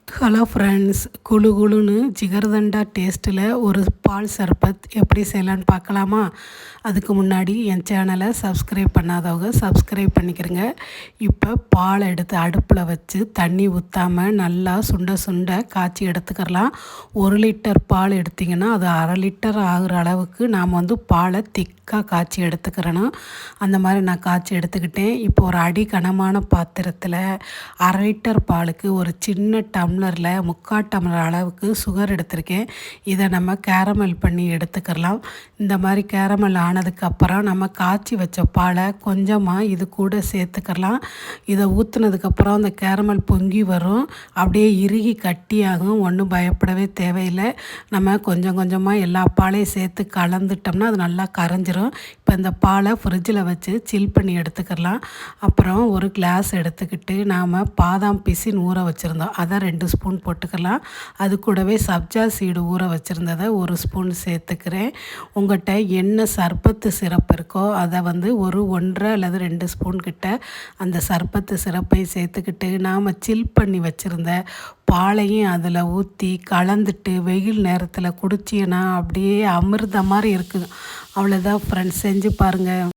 Hello friends, குளு குளுன்னு ஜிகர்தண்டா டேஸ்ட்டில் ஒரு பால் சர்பத் எப்படி செய்யலான்னு பார்க்கலாமா? அதுக்கு முன்னாடி என் சேனலை சப்ஸ்கிரைப் பண்ணாதவங்க சப்ஸ்கிரைப் பண்ணிக்கிறங்க. இப்போ பால் எடுத்து அடுப்பில் வச்சு தண்ணி ஊற்றாமல் நல்லா சுண்ட சுண்ட காய்ச்சி எடுத்துக்கிறலாம். 1 லிட்டர் பால் எடுத்திங்கன்னா அது 1/2 லிட்டர் ஆகிற அளவுக்கு நாம் பாலை திக்காக காய்ச்சி எடுத்துக்கிறணும். அந்த மாதிரி நான் காய்ச்சி எடுத்துக்கிட்டேன். இப்போ ஒரு அடி கனமான பாத்திரத்தில் 1/2 லிட்டர் பாலுக்கு ஒரு சின்ன டம்ளரில் 3/4 டம்ளர் அளவுக்கு சுகர் எடுத்திருக்கேன். இதை நம்ம கேரமல் பண்ணி எடுத்துக்கலாம். இந்த மாதிரி கேரமல் ஆனதுக்கப்புறம் நம்ம காய்ச்சி வச்ச பாலை கொஞ்சமாக இது கூட சேர்த்துக்கலாம். இதை ஊற்றுனதுக்கப்புறம் அந்த கேரமல் பொங்கி வரும், அப்படியே இறுகி கட்டியாகும். ஒன்றும் பயப்படவே தேவையில்லை. நம்ம கொஞ்சம் கொஞ்சமாக எல்லா பாலையும் சேர்த்து கலந்துட்டோம்னா அது நல்லா கரைஞ்சிரும். இப்போ இந்த பாலை ஃப்ரிட்ஜில் வச்சு சில் பண்ணி எடுத்துக்கலாம். அப்புறம் ஒரு கிளாஸ் எடுத்துக்கிட்டு நாம் பாதாம் பிசின் ஊற வச்சுருந்தோம், அதை 2 ஸ்பூன் போட்டுக்கலாம். அது கூடவே சப்ஜா சீடு ஊற வச்சுருந்ததை 1 ஸ்பூன் சேர்த்துக்கிறேன். உங்கள்கிட்ட என்ன சர்பத்து சிரப்பு இருக்கோ அதை ஒரு 1.5 அல்லது 2 ஸ்பூன் கிட்ட அந்த சர்பத்து சிரப்பை சேர்த்துக்கிட்டு நாம் சில் பண்ணி வச்சுருந்த பாலையும் அதில் ஊற்றி கலந்துட்டு வெயில் நேரத்தில் குடிச்சிங்கன்னா அப்படியே அமிர்த மாதிரி இருக்குது. அவ்வளோதான் ஃப்ரெண்ட்ஸ், செஞ்சு பாருங்கள்.